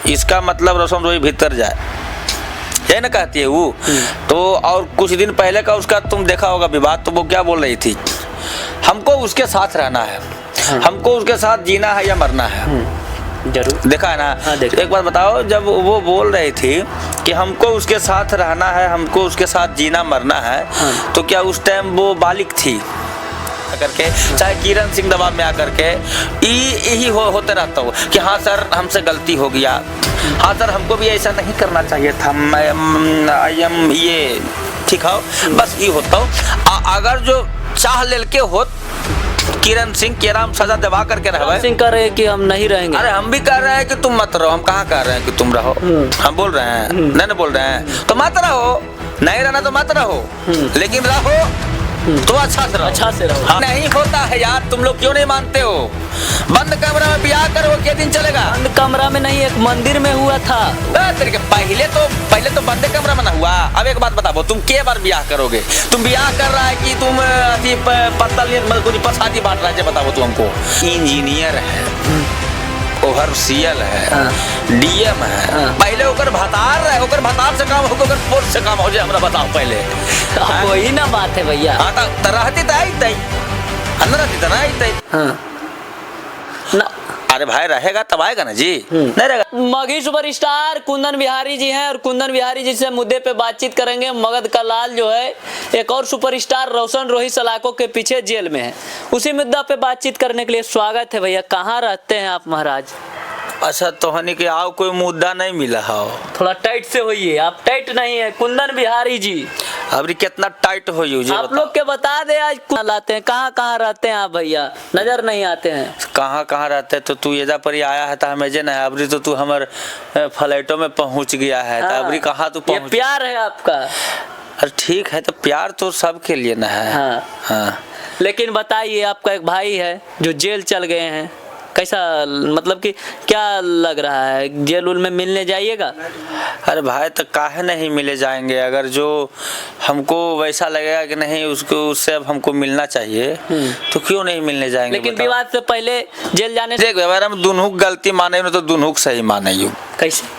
इसका मतलब रोशन रोही भीतर जाए, ये ना कहती है वो। तो और कुछ दिन पहले का उसका तुम देखा होगा विवाद, तो वो क्या बोल रही थी, हमको उसके साथ रहना है, हमको उसके साथ जीना है या मरना है। जरूर देखा है ना। हाँ, एक बार बताओ, जब वो बोल रही थी कि हमको उसके साथ रहना है, हमको उसके साथ जीना मरना है, तो क्या उस टाइम वो बालिक थी करके, चाहे किरण सिंह दबाव में आकर के यही होते रहता हो कि हाँ सर हमसे गलती हो गया, हाँ सर हमको भी ऐसा नहीं करना चाहिए था, ये ठीक है, बस ये होता हो। अगर जो चाह ले के हो किरण सिंह के राम सजा दबा करके रहे, सिंह कह रहे हैं कि हम नहीं रहेंगे। अरे हम भी कह रहे हैं कि तुम मत रहो, हम कहाँ कह रहे हैं कि तुम रहो, हम बोल रहे हैं नहीं बोल रहे हैं, तो मत रहो, नहीं रहना तो मत रहो, लेकिन रहो तो अच्छा से रहो, अच्छा से रहो। नहीं होता है यार, तुम लोग क्यों नहीं मानते हो? बंद कमरा में ब्याह करो, क्या दिन चलेगा? बंद कमरा में नहीं, एक मंदिर में हुआ था। पहले तो बंद कमरा में ना हुआ। अब एक बात बताओ, तुम के बार ब्याह करोगे? तुम ब्याह कर रहा है कि तुम पत्तल प्रसादी बांट रहा है? बताओ तू हमको। इंजीनियर है, ओवरसीएल है, डीएम है, पहले ओकर भतार है, ओकर भतार से काम होकर पोस्ट से काम हो जाए, हमरा बताओ पहले। वही ना बात है भैया। हाँ तो रहती तो आई तई, अंदर रहती तो ना आई तई। ना अरे भाई रहेगा तब आएगा ना जी, नहीं रहेगा। मगही सुपरस्टार कुंदन बिहारी जी हैं और कुंदन बिहारी जी से मुद्दे पे बातचीत करेंगे। मगध का लाल जो है एक और सुपरस्टार रोशन रोही सलाखों के पीछे जेल में है, उसी मुद्दा पे बातचीत करने के लिए स्वागत है भैया। कहाँ रहते हैं आप महाराज? अच्छा तो हनी के आओ, कोई मुद्दा नहीं मिला हो, थोड़ा टाइट से होइए। आप टाइट नहीं है कुंदन बिहारी जी, अभी कितना टाइट हो आप लोग के बता दे आज लाते हैं। कहाँ कहाँ रहते हैं आप भैया? नजर नहीं आते हैं। कहाँ कहाँ रहते? तो तू एजा पर आया है तो हमें जे ना, अभी तो तू हमारे फ्लाइटों में पहुंच गया है, तो अभी कहाँ तू ये प्यार है आपका? अरे ठीक है, तो प्यार तो सबके लिए ना है। हाँ। लेकिन बताइए, आपका एक भाई है जो जेल चल गए हैं, कैसा मतलब कि क्या लग रहा है? जेल उल में मिलने जाइएगा? अरे भाई तो काहे नहीं मिले जाएंगे, अगर जो हमको वैसा लगेगा कि नहीं उसको उससे अब हमको मिलना चाहिए तो क्यों नहीं मिलने जाएंगे। लेकिन विवाद से पहले जेल जाने से देख व्यवहार हम दुनू गलती माने तो दुनू सही माने। कैसे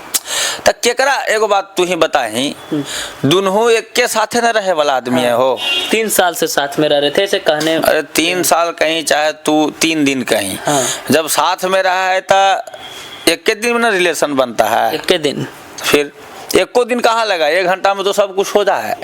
तक केकरा एगो बात तू ही बताही, दुनू एक के साथे न रहे वाला आदमी है हो। 3 साल से साथ में रह रहे थे ऐसे कहने। अरे 3 साल कहीं चाहे तू 3 दिन कहीं, जब साथ में रहा है तो एक के दिन में ना रिलेशन बनता है। एक के दिन फिर एक को दिन कहाँ लगा, 1 घंटा में तो सब कुछ हो जाए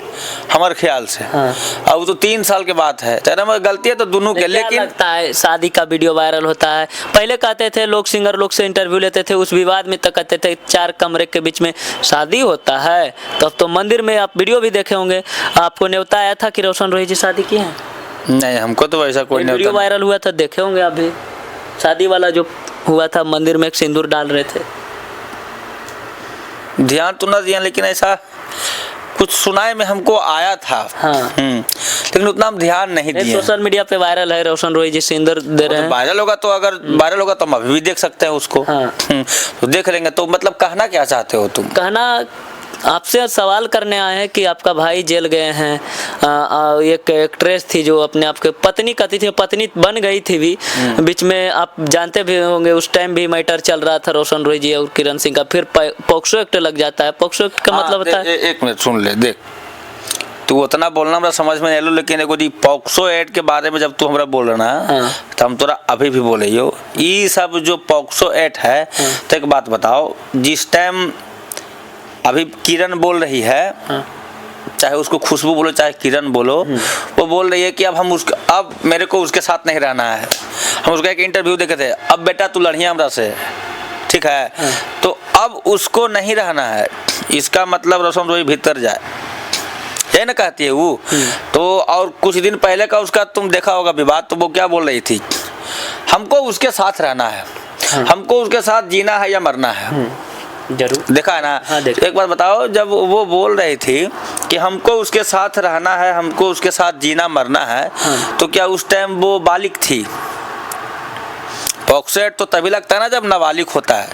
हमारे ख्याल से। अब तो 3 साल के बात है, तेरा गलती है तो दोनों के। लेकिन लगता है शादी का वीडियो वायरल होता है, पहले कहते थे लोग सिंगर लोग से इंटरव्यू लेते थे, उस विवाद में तक कहते थे 4 कमरे के बीच में शादी होता है। तो मंदिर में आप वीडियो भी देखे होंगे, आपको न्योता आया था कि रोशन रोही जी शादी की है? नहीं हमको तो वैसा कोई वीडियो वायरल हुआ था, देखे होंगे आप भी, शादी वाला जो हुआ था, मंदिर में एक सिंदूर डाल रहे थे। ध्यान तो ना दिया, लेकिन ऐसा कुछ सुनाए में हमको आया था। लेकिन उतना हम ध्यान नहीं दिए। सोशल मीडिया पे वायरल है, रोशन रोही जी सिंदूर दे रहे हैं। वायरल होगा तो, अगर वायरल होगा तो हम अभी भी देख सकते हैं उसको। तो देख लेंगे। तो मतलब कहना क्या चाहते हो तुम? कहना आपसे सवाल करने आए हैं कि आपका भाई जेल गए हैं। एक एक्ट्रेस थी जो अपने आप के पत्नी कहती थी, पत्नी बन गई थी भी बीच में, आप जानते भी होंगे उस टाइम भी मैटर चल रहा था रोशन रोही जी और किरण सिंह का, फिर पॉक्सो एक्ट लग जाता है। पॉक्सो एक्ट का मतलब होता है, 1 मिनट सुन ले, देख तू उतना बोलना हमरा समझ में नहीं लो, लेकिन एगो दी पॉक्सो एक्ट के बारे में जब तू हमरा बोल रहा ना, तो हम तोरा अभी भी बोले यो ये सब जो पॉक्सो एक्ट है। तो एक बात बताओ, जिस टाइम अभी किरण बोल रही है, चाहे उसको खुशबू बोलो चाहे किरण बोलो, वो बोल रही है कि अब मेरे को उसके साथ नहीं रहना है। हम उसका एक इंटरव्यू देखे थे, अब बेटा तू लड़िया हमरा से, ठीक है, तो अब उसको नहीं रहना है, इसका मतलब रोशन रोही भीतर जाए, ये ना कहती है वो। तो और कुछ दिन पहले का उसका तुम देखा होगा विवाद, तो वो क्या बोल रही थी, हमको उसके साथ रहना है, हमको उसके साथ जीना है या मरना है। जरूर देखा है ना। एक बार बताओ, जब वो बोल रही थी कि हमको उसके साथ रहना है, हमको उसके साथ जीना मरना है, तो क्या उस टाइम वो बालिक थी? पॉक्सो एक्ट तो तभी लगता है ना जब नाबालिग होता है।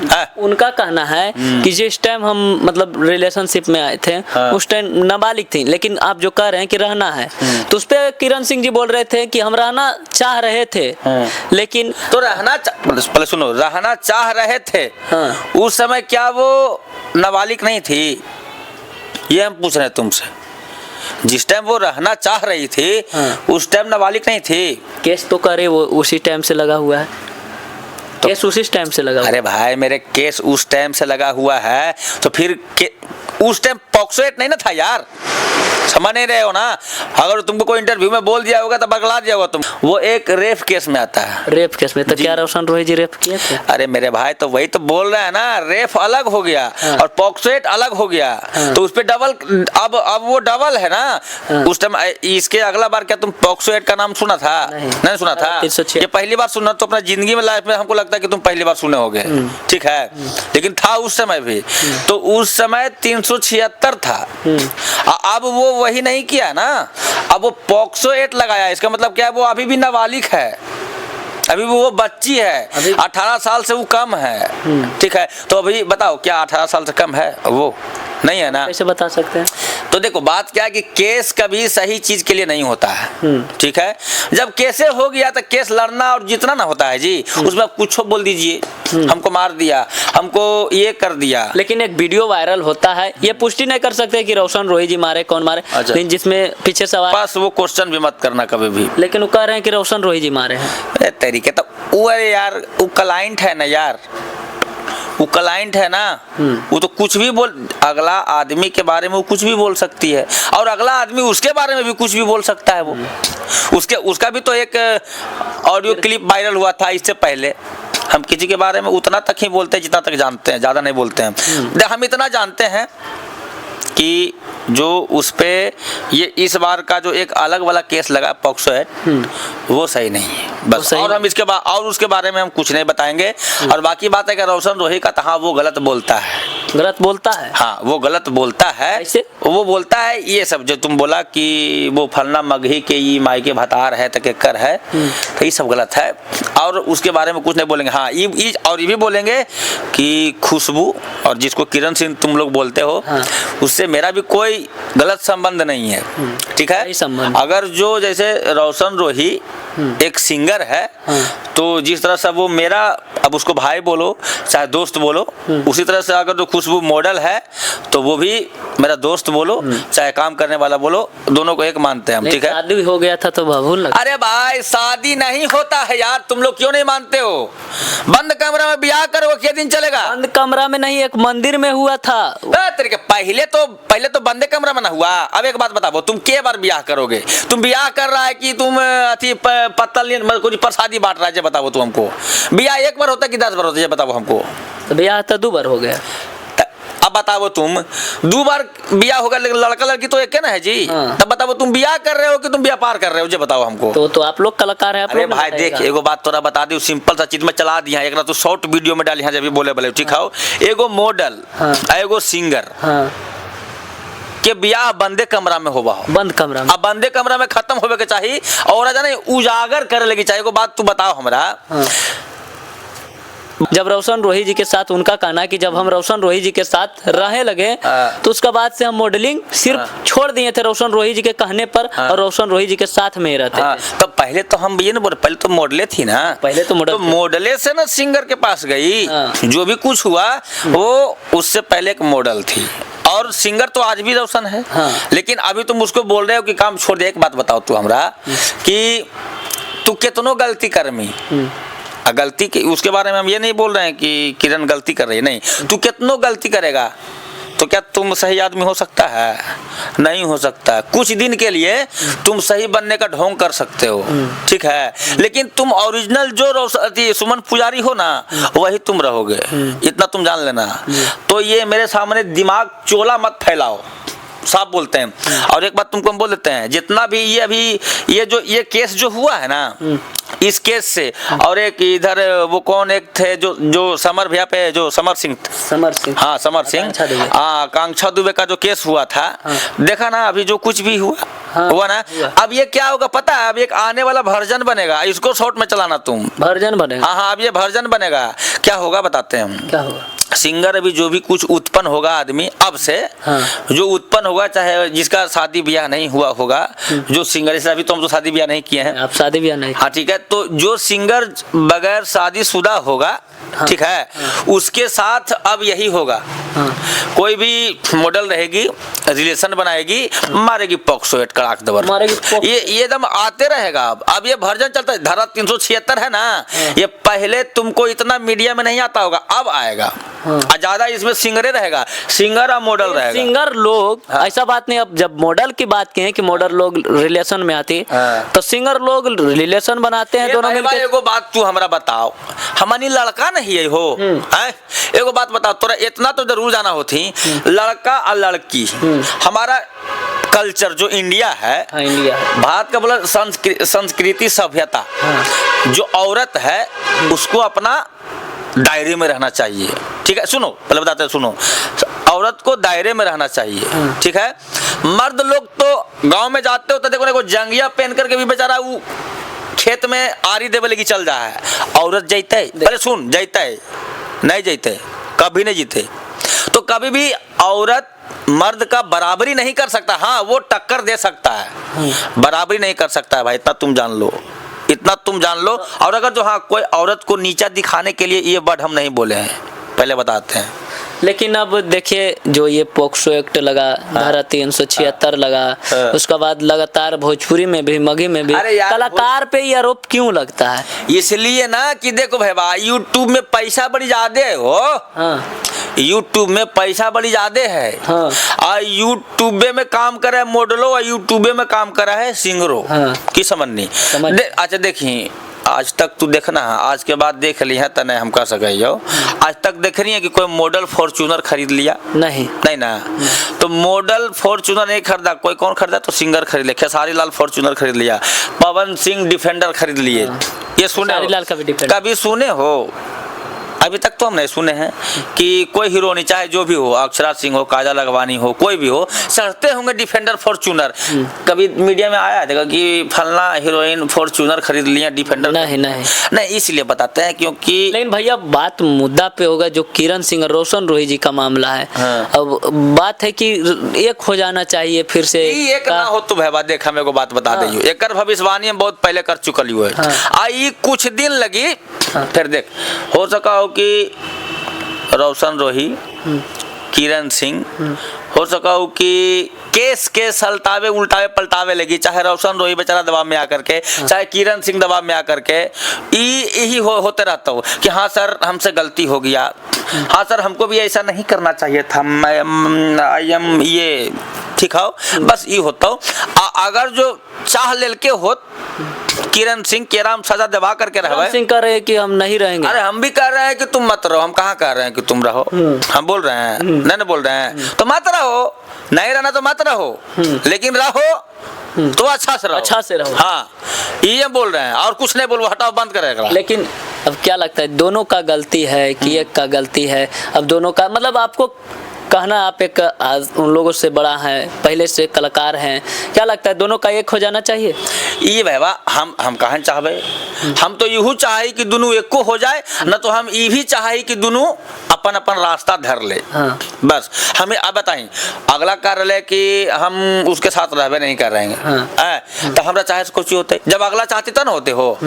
हाँ। उनका कहना है कि जिस टाइम हम मतलब रिलेशनशिप में आए थे हाँ। उस टाइम नाबालिग थी, लेकिन आप जो कह रहे हैं कि रहना है, तो उस पे किरण सिंह जी बोल रहे थे कि हम रहना चाह रहे थे, लेकिन तो पहले सुनो, रहना चाह रहे थे। हाँ। उस समय क्या वो नाबालिग नहीं थी, ये हम पूछ रहे हैं तुमसे। जिस टाइम वो रहना चाह रही थी उस टाइम नाबालिग नहीं थी। केस तो करे वो उसी टाइम से लगा हुआ है, केस उसी टाइम से लगा हुआ है। अरे भाई मेरे, केस उस टाइम से लगा हुआ है तो फिर उस टाइम पॉक्सो एक्ट नहीं ना था यार, समझ नहीं रहे हो ना। अगर तुमको कोई इंटरव्यू में बोल दिया होगा तो बगला दिया होगा तुम। वो एक रेप केस में आता है। रेप केस में तो क्या रोशन रोही जी रेप किए थे? अरे मेरे भाई, तो वही तो बोल रहे हैं ना, रेप अलग हो गया और पॉक्सो एक्ट अलग हो गया। तो उस पे डबल, अब वो डबल है ना। उस टाइम इसके अगला बार क्या तुम पॉक्सो एक्ट का नाम सुना था? नहीं सुना था। ये पहली बार सुना तो अपना जिंदगी में, लाइफ में हमको लगता है कि तुम पहली बार सुने होगे, ठीक है, लेकिन था उस समय भी। तो उस समय 376 था। अब वो वही नहीं किया ना, अब वो पॉक्सो एक्ट लगाया। इसका मतलब क्या है, वो अभी भी नाबालिग है, अभी वो बच्ची है, 18 साल से वो कम है, ठीक है। तो अभी बताओ क्या 18 साल से कम है? वो नहीं है ना। कैसे बता सकते हैं? तो देखो बात क्या है कि केस कभी सही चीज के लिए नहीं होता है, ठीक है। जब केसे हो गया तो केस लड़ना और जीतना ना होता है जी। उसमें आप कुछ बोल दीजिए, हमको मार दिया, हमको ये कर दिया। लेकिन एक वीडियो वायरल होता है, ये पुष्टि नहीं कर सकते कि रोशन रोही जी मारे, कौन मारे, लेकिन जिसमें पीछे सवाल, बस वो क्वेश्चन भी मत करना कभी भी। लेकिन वो कह रहे हैं कि रोशन रोही जी मारे हैं। तरीके तो वो यार, वो क्लाइंट है ना यार, वो क्लाइंट है ना, वो तो कुछ भी बोल, अगला आदमी के बारे में वो कुछ भी बोल सकती है और अगला आदमी उसके बारे में भी कुछ भी बोल सकता है। वो उसका भी तो एक ऑडियो क्लिप वायरल हुआ था इससे पहले। हम किसी के बारे में उतना तक ही बोलते हैं जितना तक जानते हैं, ज्यादा नहीं बोलते हैं। हम इतना जानते हैं कि जो उस पे ये इस बार का जो एक अलग वाला केस लगा पॉक्सो है, वो सही नहीं है बस। और हम इसके बाद और उसके बारे में हम कुछ नहीं बताएंगे। और बाकी बात है कि रोशन रोही का हाँ वो गलत बोलता है, गलत बोलता है। हाँ वो गलत बोलता है। ऐसे वो बोलता है ये सब जो तुम बोला कि वो फलना मगही के ये मायके भतार है तो केकर है, तो ये सब गलत है। और उसके बारे में कुछ नहीं बोलेंगे। हाँ और ये भी बोलेंगे कि खुशबू और जिसको किरण सिंह तुम लोग बोलते हो, उससे मेरा भी कोई गलत संबंध नहीं है, ठीक है। अगर जो जैसे रोशन रोही एक सिंगर है, तो जिस तरह से वो मेरा, अब उसको भाई बोलो चाहे दोस्त बोलो, उसी तरह से अगर जो खुशबू मॉडल है तो वो भी मेरा दोस्त बोलो चाहे काम करने वाला बोलो, दोनों को एक मानते हैं हम, ठीक है। शादी हो गया था तो बाबू लगा। अरे भाई शादी नहीं होता है यार, तुम लोग क्यों नहीं मानते हो? बंद कमरा में ब्याह करो, क्या दिन चलेगा? बंद कमरा में नहीं, एक मंदिर में हुआ था। पहले तो बंदे कमरा में ना हुआ। अब एक बात बताओ, तुम के बार ब्याह करोगे? तुम ब्याह कर रहा है कि तुम अथी पत्तल कुछ प्रसादी बांट रहा है? बताओ तुम हमको, ब्याह एक बार होता है कि 10 बार होता है? बताओ हमको। तो ब्याह तो 2 बार हो गया। अब बताओ तुम 2 बार ब्याह होगा, लेकिन लड़का लड़की तो एक है ना है जी। तब बताओ तुम ब्याह कर रहे हो कि तुम व्यापार कर रहे हो? जो बताओ हमको। तो आप लोग कलाकार हैं। अरे भाई देख, एगो बात तोरा बता दी, सिंपल सा चीज में चला दिया, एक ना तो शॉर्ट वीडियो में डाली जब भी बोले ठीक है। एगो मॉडल एगो सिंगर के ब्याह बंदे कमरा में होगा, बंद कमरा में। अब बंदे कमरा में खत्म होवे के चाहिए और जाने उजागर करे लगी चाहिए। एगो बात तू बताओ हमरा। जब रोशन रोही जी के साथ, उनका कहना है कि जब हम रोशन रोही जी के साथ रहने लगे तो उसके बाद से हम मॉडलिंग सिर्फ छोड़ दिए थे रोशन रोही जी के कहने पर, और रोशन रोही जी के साथ में ही रहते थे। तो पहले तो हम ये ना बोले, पहले तो मॉडले थी ना, पहले तो मॉडले से ना सिंगर के पास गई। जो भी कुछ हुआ वो उससे पहले एक मॉडल थी, और सिंगर तो आज भी रोशन है। लेकिन अभी तुम उसको बोल रहे हो कि काम छोड़ दे। एक बात बताओ तू हमरा कि तू कितनो गलती करमी, गलती की उसके बारे में हम ये नहीं बोल रहे हैं कि किरण गलती कर रही है, नहीं। तू कितनो गलती करेगा तो क्या तुम सही आदमी हो सकता है? नहीं हो सकता। कुछ दिन के लिए तुम सही बनने का ढोंग कर सकते हो, ठीक है, लेकिन तुम ओरिजिनल जो सुमन पुजारी हो ना, वही तुम रहोगे, इतना तुम जान लेना। तो ये मेरे सामने दिमाग चोला मत फैलाओ, साफ बोलते हैं। और एक बात तुमको हम बोल देते हैं, जितना भी ये अभी ये केस जो हुआ है ना, इस केस से, और एक इधर वो कौन एक थे जो समर भैया पे, जो समर सिंह समर सिंह, हाँ समर सिंह, आकांक्षा दुबे। हाँ आकांक्षा दुबे का जो केस हुआ था, देखा ना अभी जो कुछ भी हुआ, हाँ, हुआ ना। हुआ। अब ये क्या होगा पता है, अब एक आने वाला वर्जन बनेगा, इसको शॉर्ट में चलाना तुम। वर्जन बनेगा। हाँ हाँ, अब ये वर्जन बनेगा, क्या होगा बताते हैं हम। क्या होगा? सिंगर अभी जो भी कुछ उत्पन्न होगा आदमी अब से, हाँ। जो उत्पन्न होगा, चाहे जिसका शादी ब्याह नहीं हुआ होगा, जो सिंगर, जैसे अभी तो हम तो शादी ब्याह नहीं किए हैं, आप शादी ब्याह नहीं? हाँ ठीक है, तो जो सिंगर बगैर शादीशुदा होगा, हाँ। ठीक है, उसके साथ अब यही होगा। हाँ। कोई भी मॉडल रहेगी, रिलेशन बनाएगी, मारेगी पॉक्सो एक्ट कड़ाक दबर, मारेगी पॉक्सो। ये एकदम आते रहेगा। अब ये वर्जन चलता है, धारा 376 है ना, ये पहले तुमको इतना मीडिया में नहीं आता होगा, अब आएगा। हाँ। ज्यादा इसमें सिंगरे रहेगा, सिंगर और मॉडल रहेगा। सिंगर लोग, हाँ। ऐसा बात नहीं, अब जब मॉडल की बात की है कि मॉडल लोग रिलेशन में आती, हाँ। तो सिंगर लोग रिलेशन बनाते हैं दोनों मिलकर। एगो बात तू हमरा बताओ, हमारी लड़का नहीं है हो, हैं? एगो बात बताओ, तोरा इतना तो जरूर जाना होती, लड़का और लड़की, हमारा कल्चर जो इंडिया है, हाँ, इंडिया है। भारत का बोला संस्कृति सभ्यता, जो औरत है उसको अपना दायरे में रहना चाहिए, ठीक है। सुनो पहले बताते हैं, सुनो, औरत को दायरे में रहना चाहिए, ठीक है। मर्द लोग तो गांव में जाते हो तो देखो जंगिया पहन करके भी बेचारा वो खेत में आरी देवे लगी चल रहा है, औरत जैते, पहले सुन, जैते नहीं जैते, कभी नहीं जीते, तो कभी भी औरत मर्द का बराबरी नहीं कर सकता। हाँ वो टक्कर दे सकता है, बराबरी नहीं कर सकता है भाई, इतना तुम जान लो, इतना तुम जान लो। और अगर जो हाँ कोई औरत को नीचा दिखाने के लिए ये वर्ड हम नहीं बोले हैं, पहले बताते हैं। लेकिन अब देखिए, जो ये पॉक्सो एक्ट लगा, धारा 376 लगा, उसके बाद लगातार भोजपुरी में भी, मगही में भी कलाकार पे ये आरोप क्यों लगता है? इसलिए ना कि देखो भाई, यूट्यूब में पैसा बड़ी ज्यादा है हो, हाँ। यूट्यूब में पैसा बड़ी ज्यादा है, हाँ। और यूट्यूब में काम करे मॉडलो, और यूट्यूब में काम करा है सिंगरो, हाँ। की समझनी। अच्छा देखिए, आज तक तू देखना है, आज के बाद देख ली है तो नहीं हम कह सके हो, आज तक देख रही है कि कोई मॉडल फॉर्च्यूनर खरीद लिया? नहीं नहीं ना। तो मॉडल फॉर्च्यूनर नहीं खरीदा, कोई कौन खरीदा? तो सिंगर खरीद लिया, खेसारी लाल फॉर्च्यूनर खरीद लिया, पवन सिंह डिफेंडर खरीद लिए, ये सुने खेसारी लाल का भी डिफेंडर कभी सुने हो? अभी तक तो हम नहीं सुने हैं कि कोई हीरोइनी, चाहे जो भी हो, अक्षरा सिंह हो, काजल अगवानी हो, कोई भी हो, चढ़ते होंगे डिफेंडर फॉर्च्यूनर। कभी मीडिया में आया देखा कि फलना हीरोइन फॉर्च्यूनर खरीद लिया, डिफेंडर? नहीं नहीं नहीं, इसलिए बताते हैं क्योंकि लेकिन भैया बात मुद्दा पे होगा, जो किरण सिंह और रोशन रोही जी का मामला है। हाँ। अब बात है कि एक हो जाना चाहिए फिर से, एक ना हो तो भाई देख, हमें को बात बता हाँ। दे, एक भविष्यवाणी हम बहुत पहले कर चुकल हुए, हाँ। आई कुछ दिन लगी, हाँ। फिर देख, हो सका हो कि रोशन रोही, किरण सिंह, हो सका हो कि केस के सलटावे उल्टावे पलटावे लगी, चाहे रोशन रोही बेचारा दबाव में आकर के, चाहे किरण सिंह दबाव में आकर के, यही होते रहता हो कि हाँ सर हमसे गलती हो गया, हाँ सर हमको भी ऐसा नहीं करना चाहिए था, मैं ये ठीक हो, बस ये होता हो। अगर जो चाह लेल के हो किरण सिंह के राम सजा दबा करके रहे, सिंह कह रहे हैं कि हम नहीं रहेंगे। अरे हम भी कह रहे हैं कि तुम मत रहो, हम कहाँ कह रहे हैं कि तुम रहो, हम बोल रहे हैं नहीं बोल रहे हैं, तो मत रहो, नहीं रहना तो मत रहो, लेकिन रहो तो अच्छा से रहो, अच्छा से रहो। हाँ ये बोल रहे हैं, और कुछ नहीं बोलो, हटाओ बंद करेगा। लेकिन अब क्या लगता है, दोनों का गलती है कि एक का गलती है? अब दोनों का मतलब आपको कहना, आप एक उन लोगों से बड़ा है, पहले से कलाकार हैं, क्या लगता है दोनों का एक हो जाना चाहिए? ये भाई हम कहाँ चाहबे, हम तो यूँ चाहे कि दोनों एक को हो जाए, न तो हम ये भी चाहे कि दोनों अपन अपन रास्ता धर ले। हाँ। बस हमें अब बताएं, अगला कार्यालय कि हम उसके साथ रहबे नहीं कर रहे हैं, हाँ। तो हमरा चाहे कुछ होते, जब अगला चाहते तो ना होते हो,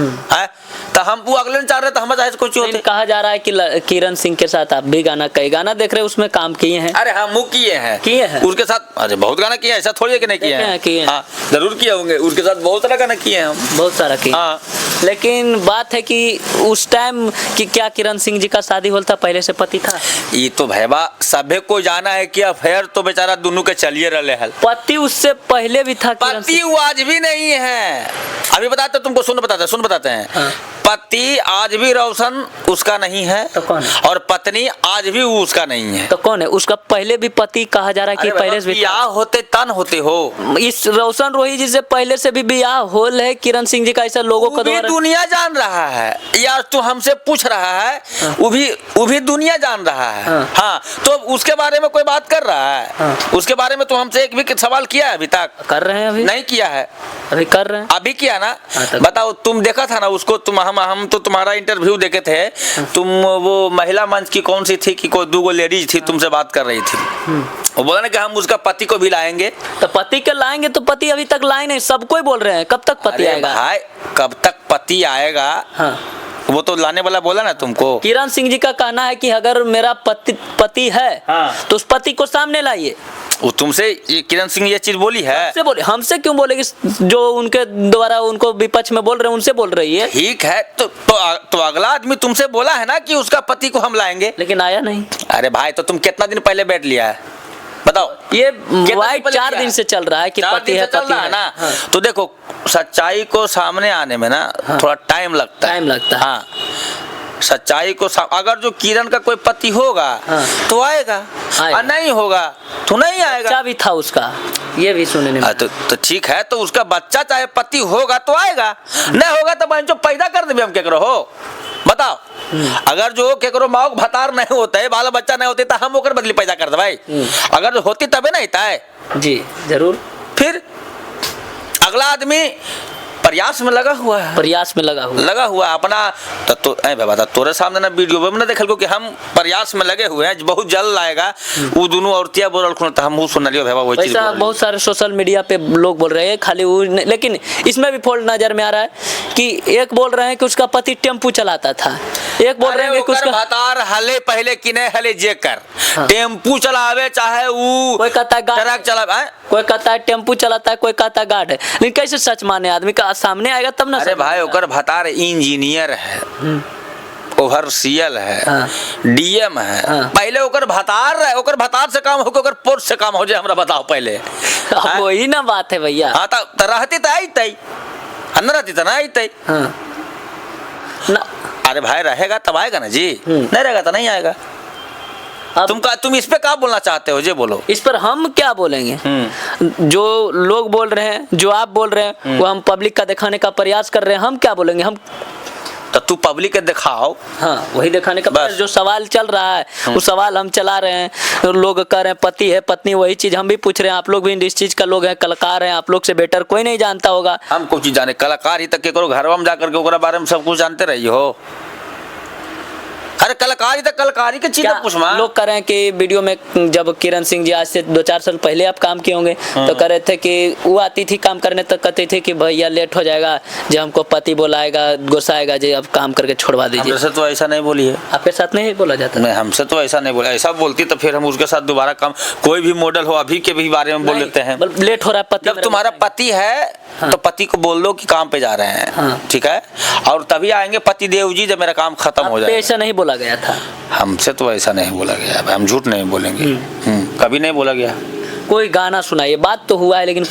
तो हम वो अगले चाह रहे तो हम चाहे कुछ होते। कहा जा रहा है कि किरण सिंह के साथ आप भी कई गाना देख रहे हैं, उसमें काम किए हैं? अरे हम किए हैं उसके साथ, अरे बहुत गाना किए हैं, ऐसा थोड़ी है कि नहीं किए हैं, हाँ जरूर किए होंगे, उसके साथ बहुत सारा गाना किए हैं हम, बहुत सारा किए। हाँ। लेकिन बात है कि उस टाइम कि क्या किरण सिंह जी का शादी होता पहले से पति था? ये तो भैया सभे को जाना है कि अफेयर तो बेचारा दोनों के चलिए रहे हैं, पति उससे पहले भी था, पति वो आज भी नहीं है। अभी बताते तुमको, सुन बताते हैं। हाँ। पति आज भी रोशन उसका नहीं है तो कौन है? और पत्नी आज भी वो उसका नहीं है। तो कौन है उसका? पहले भी पति कहा जा रहा है कि अरे पहले से भी था। बियाह होते तन होते हो। इस रोशन रोही जी से पहले से भी बियाह होल है किरण सिंह जी का, ऐसा लोगों का वो भी द्वारा। दुनिया जान रहा है यार, तू हमसे पूछ रहा है। वो भी दुनिया जान रहा है। हाँ। हाँ, तो उसके बारे में कोई बात कर रहा है? हाँ। उसके बारे में तो हमसे एक भी सवाल किया है अभी तक? कर रहे हैं अभी, नहीं किया है। अभी कर रहे हैं। अभी किया ना? हाँ, तब। बताओ, तुम देखा था ना उसको? तुम हम तो तुम्हारा इंटरव्यू देखे थे। तुम वो महिला मंच की कौन सी थी कि कोई 2 लेडीज थी तुमसे बात कर रही थी। वो बोला ना कि हम उसका पति को भी लाएंगे। तो पति के लाएंगे, तो पति अभी तक लाए नहीं, सबको ही बोल रहे हैं कब तक पति अरे आएगा। भाई, कब तक पति आएगा? हाँ। वो तो लाने वाला बोला ना तुमको। किरण सिंह जी का कहना है कि अगर मेरा पति है हाँ। तो उस पति को सामने लाइए। वो तुमसे ये किरण सिंह ये चीज बोली है? हमसे बोले, हमसे क्यों बोलेगी? जो उनके द्वारा उनको विपक्ष में बोल रहे हैं उनसे बोल रही है। ठीक है, तो अगला आदमी तुमसे बोला है ना कि उसका पति को हम लाएंगे। लेकिन आया नहीं। अरे भाई, तो तुम कितना दिन पहले बैठ लिया है बताओ? ये कितना वाइट पहले 4 किया दिन से चल रहा है कि 4 पति दिन है, से चल पति रहा है ना। हाँ। तो देखो, सच्चाई को सामने आने में ना थोड़ा टाइम लगता है। टाइम लगता है। हाँ, सच्चाई को अगर जो किरण का कोई पति होगा हाँ। तो आएगा, और नहीं होगा तो नहीं आएगा। बच्चा भी था उसका, ये भी सुनने में। तो ठीक है, तो उसका बच्चा चाहे पति होगा तो आएगा, नहीं होगा तो बहन जो पैदा कर देंगे हम केकरो हो बताओ। अगर जो केकरो माओ भतार नहीं होता है, बाल बच्चा नहीं होते तो हम ओकर बदली पैदा कर दे भाई। अगर जो होती तबे नहीं था। जी जरूर। फिर अगला आदमी प्रयास में लगा हुआ है, प्रयास में लगा हुआ अपना। तो बता, तोरे सामने ना वीडियो में ना देखल को कि हम प्रयास में लगे हुए हैं, बहुत जल्द आएगा। वो दोनों औरतिया बोल रखो तो हम सुनलियो भाई वही चीज। वैसा बहुत सारे सोशल मीडिया पे लोग बोल रहे हैं खाली वो, लेकिन इसमें भी फॉल्ट नजर में आ रहा है कि एक बोल रहे हैं कि उसका पति टेम्पू चलाता था, एक बोल रहे हैं कि उसका भतार हले पहले किने हले जेकर हाँ। टेम्पू चलावे चाहे वो कोई कहता है ट्रक चलावे, कोई कहता है टेम्पू चलाता है, कोई कहता है गार्ड है। लेकिन कैसे सच माने आदमी का सामने आएगा तब ना। अरे भाई, ओकर भतार इंजीनियर है, ओवरसीएल है, हाँ। डीएम है। हाँ। पहले ओकर भतार है, ओकर भतार से काम हो के ओकर पोस्ट से काम हो जाए, हमरा बताओ पहले। अब वही ना बात है भैया। हाँ, तो रहती तो आई तई, न रहती तो ना आई तई। हाँ। ना अरे भाई, रहेगा तब आएगा ना जी, नहीं रहेगा तो नहीं आएगा। तुम इस पे क्या बोलना चाहते हो? जे बोलो। इस पर हम क्या बोलेंगे? जो लोग बोल रहे हैं, जो आप बोल रहे हैं, वो हम पब्लिक का दिखाने का प्रयास कर रहे हैं। हम क्या बोलेंगे? हम तो तू पब्लिक के दिखाओ। हाँ, वही दिखाने का बस। जो सवाल चल रहा है वो सवाल हम चला रहे हैं। लोग कह रहे हैं पति है पत्नी, वही चीज हम भी पूछ रहे हैं। आप लोग भी इस चीज का लोग हैं, कलाकार हैं, आप लोग से बेटर कोई नहीं जानता होगा। हम कुछ चीज जाने, कलाकार ही तक के करो घरवा में जाकर के ओकरा बारे में सब कुछ जानते रही हो। अरे कलाकारी तक कलाकारी के चीज पूछ। लोग कह रहे हैं कि वीडियो में जब किरण सिंह जी आज से 2-4 साल पहले आप काम किए होंगे तो कह रहे थे कि वो आती थी काम करने, तो कहते थे कि भैया लेट हो जाएगा, जो हमको पति बुलाएगा गुस्साएगा, जो अब काम करके छोड़वा दीजिए। हमसे तो ऐसा नहीं बोली है। आपके साथ नहीं बोला जाता? नहीं, हमसे तो ऐसा नहीं बोला। ऐसा बोलती तो फिर हम उसके साथ दोबारा काम, कोई भी मॉडल हो अभी के भी बारे में बोल देते हैं। लेट हो रहा है पति। जब तुम्हारा पति है तो पति को बोल दो कि काम पे जा रहे हैं। हाँ। ठीक है, और तभी आएंगे पति देव जी जब मेरा काम खत्म हो जाए। ऐसा नहीं बोला गया था। हमसे तो ऐसा नहीं बोला गया, हम झूठ नहीं बोलेंगे। कभी नहीं बोला गया। कोई गाना सुनाइए, बात तो हुआ है लेकिन